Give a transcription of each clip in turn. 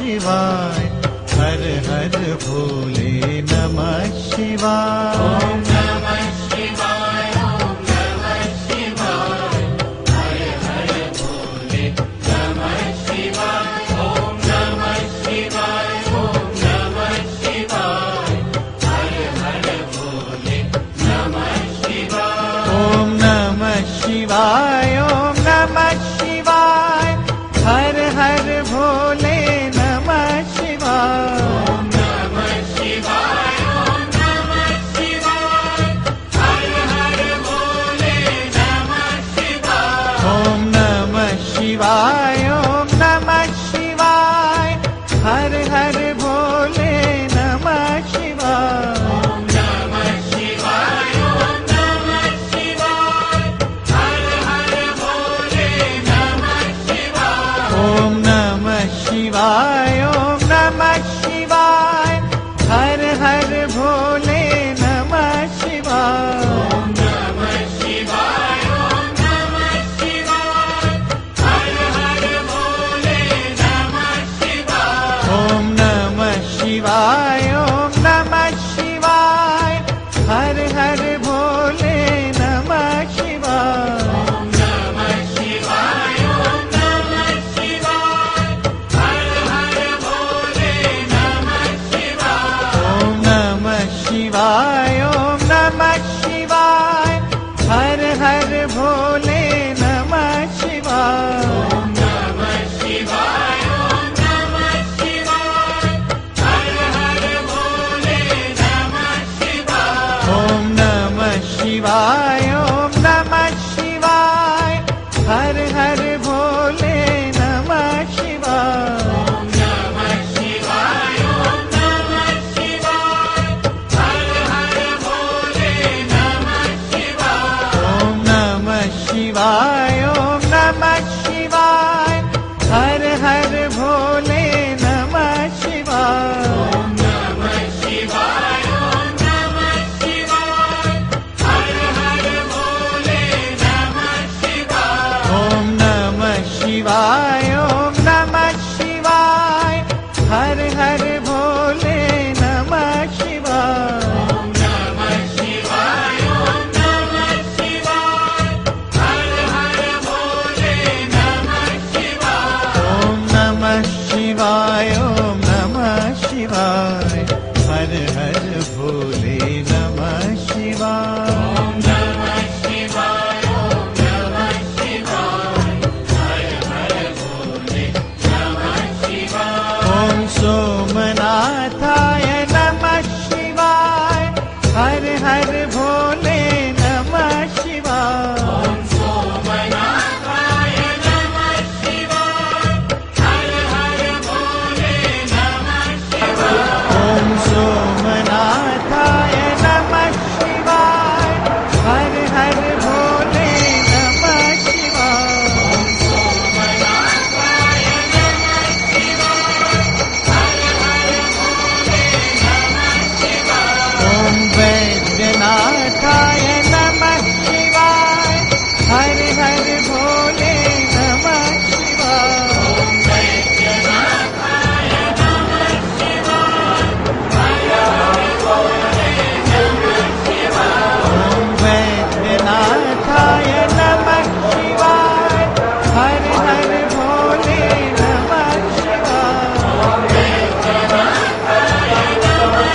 शिवाय। हर हर भोले नमः शिवाय। ओम नमः शिवाय, ओम नमः शिवाय। हर हर भोले नमः शिवाय। ओम नमः शिवाय, ओम नमः शिवाय। हर हर भोले नमः शिवाय। ओम नमः शिवाय, ओम नमः शिवाय। हर हर भोले नमः शिवाय। ओम नमः शिवाय, ओम नमः शिवाय। हर हर भोले नमः शिवाय। ओम नमः शिवाय, ओम नमः शिवाय। हर हर भोले नमः शिवाय। ओम नमः शिवाय, ओम नमः शिवाय। हर हर भोले नमः शिवाय। ओम नमः शिवाय, ओम नमः शिवाय। हर हर भोले नमः शिवाय। ओम नमः शिवाय, ओम नमः शिवाय। हर हर भोले नमः शिवाय। ओम नमः शिवाय, ओम नमः शिवाय। हर हर भोले नमः शिवाय। ओम नमः शिवाय, ओम नमः शिवाय। हर हर भोले नमः शिवाय। ओम नमः शिवाय, ओम नमः शिवाय। हर हर भोले नमः शिवाय। ओम नमः शिवाय, ओम नमः शिवाय। हर हर भोले नमः शिवाय। ओम नमः शिवाय, ओम नमः शिवाय। हर हर भोले नमः शिवाय। ओम नमः शिवाय, ओम नमः शिवाय। हर हर भोले नमः शिवाय। ओम नमः शिवाय, ओम नमः शिवाय। हर हर भोले नमः शिवाय। ओम नमः शिवाय, ओम नमः शिवाय। हर हर भोले नमः शिवाय। ओम नमः शिवाय, ओम नमः शिवाय। हर हर भोले नमः शिवाय। ओम नमः शिवाय, ओम नमः शिवाय। हर हर भोले नमः शिवाय। ओम नमः शिवाय, ओम नमः शिवाय। हर हर भोले नमः शिवाय। ओम नमः शिवाय, ओम नमः शिवाय। हर हर भोले नमः शिवाय। ओम सोमनाथाय नमः शिवाय। हर हर भोले नमः शिवाय। ओम सोमनाथाय नमः शिवाय। हर हर भोले नमः शिवाय। ओम सोमनाथाय नमः शिवाय। हर हर भोले नमः शिवाय। ओम सोमनाथाय नमः शिवाय। हर हर भोले नमः शिवाय। ओम वैद्यनाथाय नमः शिवाय। हर हर भोले नमः शिवाय। ओम वैद्यनाथाय नमः शिवाय। हर हर भोले नमः शिवाय। ओम वैद्यनाथाय नमः शिवाय। हर हर भोले नमः शिवाय। ओम वैद्यनाथाय नमः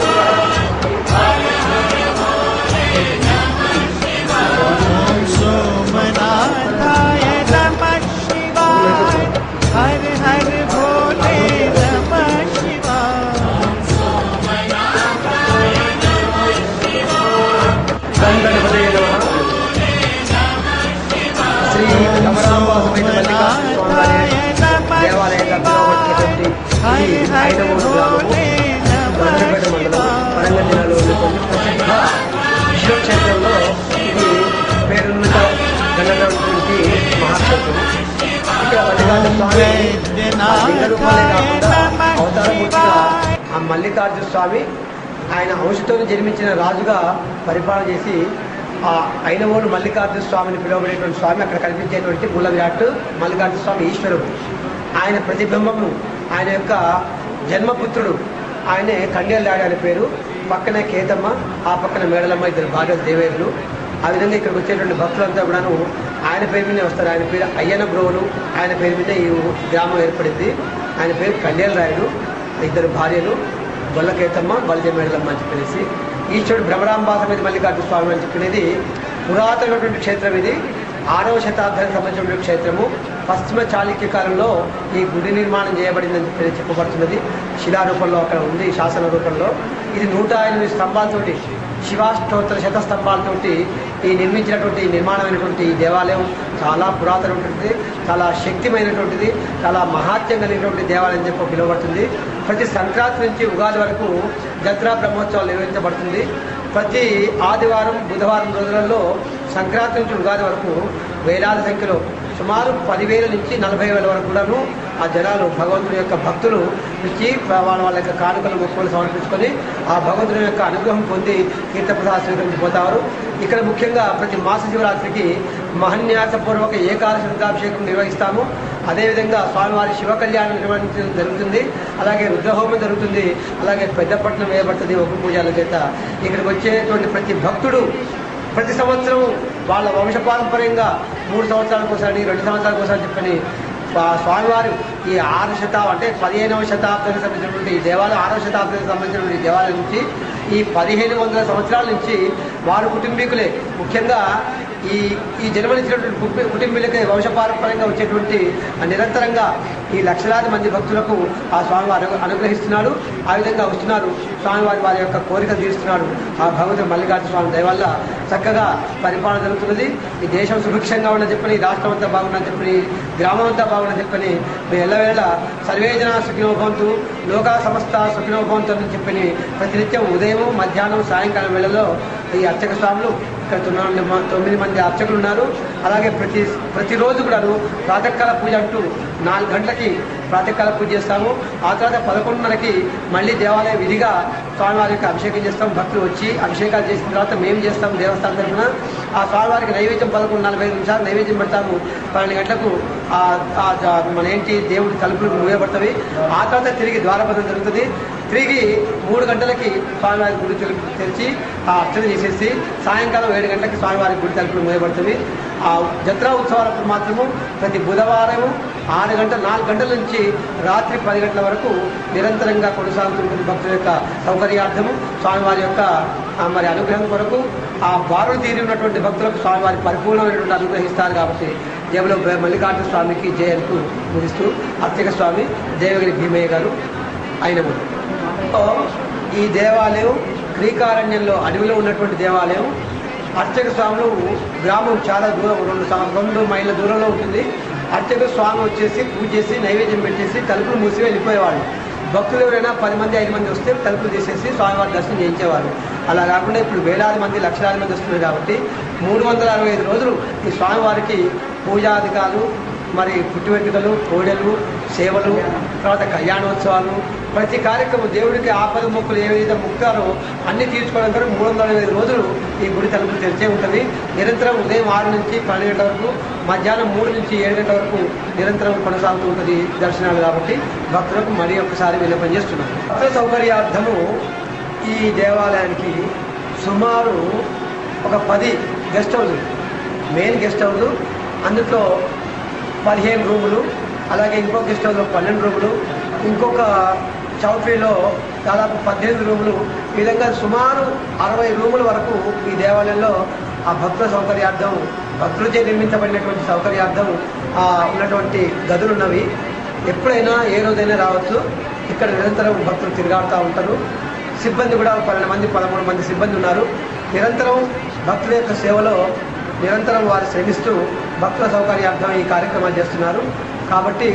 शिवाय। हर हर भोले नमः शिवाय। ओम सोमनाथाय नमः शिवाय। हर हर भोले नमः शिवाय। ओम सोमनाथाय नमः शिवाय। गणपतये नमः। శ్రీ భ్రమరాంబా సమేత మల్లికార్జున స్వామి వారి యొక్క దేవాలయంగా పిలువబడేటటువంటి ఈ 5వ గ్రామము గంగపేట మండలం వరంగల్ జిల్లాలో ఉన్నటువంటి ప్రసిద్ధ విశ్వక్షేత్రంలో ఇది పేరున్నత గణటువంటి మహాక్షేత్రము. ఇక్కడ మల్లికార్జున స్వామి ఆ లింగ రూపాలే కాకుండా అవతారమూర్తిగా ఆ మల్లికార్జున స్వామి ఆయన అంశతో జన్మించిన రాజుగా పరిపాలన చేసి ఆ ఐనవోలు మల్లికార్జున స్వామిని పిలువబడేటువంటి స్వామి అక్కడ కనిపించేటువంటి మూల విరాట్ మల్లికార్జున స్వామి ఈశ్వరుడు. ఆయన ప్రతిబింబము ఆయన యొక్క జన్మపుత్రుడు ఆయనే కండేలరాయుడు అనే పేరు. పక్కనే కేతమ్మ, ఆ పక్కన మేడలమ్మ, ఇద్దరు భార్యలు దేవేరులు. ఆ విధంగా ఇక్కడికి వచ్చేటువంటి భక్తులంతా కూడాను ఆయన పేరు మీదే వస్తారు. ఆయన పేరు అయ్యన బ్రోలు, ఆయన పేరు మీద ఈ గ్రామం ఏర్పడింది. ఆయన పేరు కండేలరాయుడు, ఇద్దరు భార్యలు గొల్లకేతమ్మ, బలిజ మేడలమ్మ అని చెప్పేసి. ఈశ్వరుడు భ్రమరాంబా సమేత మల్లికార్జున స్వామి అని చెప్పినది పురాతనమైనటువంటి క్షేత్రం. ఇది 6వ శతాబ్దానికి సంబంధించినటువంటి క్షేత్రము. పశ్చిమ చాళుక్య కాలంలో ఈ గుడి నిర్మాణం చేయబడిందని చెప్పబడుతున్నది. శిలారూపంలో అక్కడ ఉంది, శాసన రూపంలో. ఇది 108 స్తంభాలతోటి, శివాష్టోత్తర శత స్తంభాలతోటి ఈ నిర్మించినటువంటి నిర్మాణమైనటువంటి ఈ దేవాలయం చాలా పురాతనమైనటువంటిది, చాలా శక్తిమైనటువంటిది, చాలా మహాత్యం కలిగినటువంటి దేవాలయం చెప్పి పిలువబడుతుంది. ప్రతి సంక్రాంతి నుంచి ఉగాది వరకు దసరా బ్రహ్మోత్సవాలు నిర్వహించబడుతుంది. ప్రతి ఆదివారం, బుధవారం రోజులలో సంక్రాంతి నుంచి ఉగాది వరకు వేలాది సంఖ్యలో సుమారు 10,000 నుంచి 40,000 వరకు కూడాను ఆ జనాలు భగవంతుని యొక్క భక్తులు ఇచ్చి వాళ్ళ యొక్క కానుకలు మొక్కులు సమర్పించుకొని ఆ భగవంతుని యొక్క అనుగ్రహం పొంది తీర్థప్రసాద స్వీకరించిపోతారు. ఇక్కడ ముఖ్యంగా ప్రతి మాస శివరాత్రికి మహన్యాసపూర్వక ఏకాదశి రుద్రాభిషేకం నిర్వహిస్తాము. అదేవిధంగా స్వామివారి శివ కళ్యాణం నిర్వహించడం జరుగుతుంది. అలాగే రుద్రహోమం జరుగుతుంది. అలాగే పెద్దపట్నం వేయబడుతుంది ఒక్క పూజల చేత. ఇక్కడికి వచ్చేటువంటి ప్రతి భక్తుడు ప్రతి సంవత్సరం వాళ్ళ వంశపారంపర్యంగా 3 సంవత్సరాలకు ఒకసారి, 2 సంవత్సరాలకు ఒకసారి చెప్పని స్వామివారు ఈ 6వ శతాబ్దం అంటే 15వ శతాబ్దానికి సంబంధించినటువంటి ఈ దేవాలయం, 6వ శతాబ్దానికి సంబంధించినటువంటి ఈ దేవాలయం నుంచి ఈ 1500 సంవత్సరాల నుంచి వారు కుటుంబీకులే ముఖ్యంగా ఈ జన్మనిచ్చినటువంటి కుటుంబీలకే వంశపారంపర్యంగా వచ్చేటువంటి నిరంతరంగా ఈ లక్షలాది మంది భక్తులకు ఆ స్వామివారు అనుగ్రహిస్తున్నాడు. ఆ విధంగా వస్తున్నారు. స్వామివారి వారి యొక్క కోరిక తీరుస్తున్నాడు. ఆ భగవంతుడు మల్లికార్జున స్వామి దయ వల్ల చక్కగా పరిపాలన జరుగుతున్నది. ఈ దేశం సుభిక్షంగా ఉందని చెప్పని, రాష్ట్రం అంతా బాగుందని చెప్పని, గ్రామం అంతా బాగుందని చెప్పని ఎల్లవేళ సర్వేజన సుఖినోభవంతు, లోకా సమస్త సుఖినోభవంతు అని చెప్పని ప్రతినిత్యం ఉదయం, మధ్యాహ్నం, సాయంకాలం వేళలో ఈ అర్చక స్వాములు ఇక్కడ 9 మంది అర్చకులు ఉన్నారు. అలాగే ప్రతిరోజు కూడాను ప్రాతకాల పూజ అంటూ 4 గంటలకి ప్రాతకాల పూజ చేస్తాము. ఆ తర్వాత 11:30కి మళ్ళీ దేవాలయ విధిగా స్వామివారి యొక్క అభిషేకం చేస్తాం. భక్తులు వచ్చి అభిషేకాలు చేసిన తర్వాత మేము చేస్తాము దేవస్థానం తరఫున. ఆ స్వామివారికి నైవేద్యం 11:45 నిమిషాలు నైవేద్యం పెడతాము. 12 గంటలకు మన దేవుడి తలుపులు మూయబడతాయి. ఆ తర్వాత తిరిగి ద్వారబంధం జరుగుతుంది. తిరిగి 3 గంటలకి స్వామివారి గుడి తెరిచి ఆ అర్చన చేసేసి సాయంకాలం 7 గంటలకి స్వామివారి గుడి తలుపులు మూయబడుతుంది. ఆ జత్రా ఉత్సవాలప్పుడు మాత్రము ప్రతి బుధవారము 4 గంటల నుంచి రాత్రి 10 గంటల వరకు నిరంతరంగా కొనసాగుతుంటుంది. భక్తుల యొక్క సౌకర్యార్థము, స్వామివారి యొక్క మరి అనుగ్రహం కొరకు ఆ బారులు తీరి ఉన్నటువంటి భక్తులకు స్వామివారి పరిపూర్ణమైనటువంటి అనుగ్రహిస్తారు. కాబట్టి దేవులో మల్లికార్జున స్వామికి జయంతు ముగిస్తూ అర్చక స్వామి దేవగిరి భీమయ్య గారు ఆయన ఈ దేవాలయం శ్రీకారణ్యంలో అడవిలో ఉన్నటువంటి దేవాలయం. అర్చక స్వాములు గ్రామం చాలా దూరం, 2 మైళ్ళ దూరంలో ఉంటుంది. అర్చక స్వామి వచ్చేసి పూజ చేసి నైవేద్యం పెట్టేసి తలుపులు మూసి వెళ్ళిపోయేవాళ్ళు. భక్తులు ఎవరైనా 10 మంది 5 మంది వస్తే తలుపులు తీసేసి స్వామివారి దర్శనం చేయించేవారు. అలా కాకుండా ఇప్పుడు వేలాది మంది, లక్షలాది మంది వస్తున్నారు కాబట్టి 365 రోజులు ఈ స్వామివారికి పూజాధికారులు, మరి పుట్టి వెంట్రుకలు, కోడెలు, సేవలు, తర్వాత కళ్యాణోత్సవాలు, ప్రతి కార్యక్రమం దేవుడికి ఆపద మొక్కులు ఏ విధంగా ముక్తారో అన్ని తీర్చుకోవడం కొరకు 365 రోజులు ఈ గుడి తలుపులు తెరిచే ఉంటుంది. నిరంతరం ఉదయం 6 నుంచి 12 గంటల వరకు, మధ్యాహ్నం 3 నుంచి 7 గంటల వరకు నిరంతరం కొనసాగుతూ ఉంటుంది దర్శనాలు. కాబట్టి భక్తులకు మరీ ఒక్కసారి విన్నపం చేస్తున్నాం. భక్తుల సౌకర్యార్థము ఈ దేవాలయానికి సుమారు ఒక 10 గెస్ట్ హౌజులు, మెయిన్ గెస్ట్ హౌజు, అందులో 15 రూములు, అలాగే ఇంకో గెస్ట్ హౌస్లో 12 రూములు, ఇంకొక చౌట్రీలో దాదాపు 18 రూములు, ఈ విధంగా సుమారు 60 రూముల వరకు ఈ దేవాలయంలో ఆ భక్తుల సౌకర్యార్థం, భక్తులచే నిర్మించబడినటువంటి సౌకర్యార్థం ఉన్నటువంటి గదులు ఉన్నవి. ఎప్పుడైనా ఏ రోజైనా రావచ్చు. ఇక్కడ నిరంతరం భక్తులు తిరగాడుతూ ఉంటారు. సిబ్బంది కూడా 12 మంది 13 మంది సిబ్బంది ఉన్నారు. నిరంతరం భక్తుల యొక్క సేవలో నిరంతరం వారు శ్రమిస్తూ భక్తుల సౌకర్యార్థం ఈ కార్యక్రమాలు చేస్తున్నారు. కాబట్టి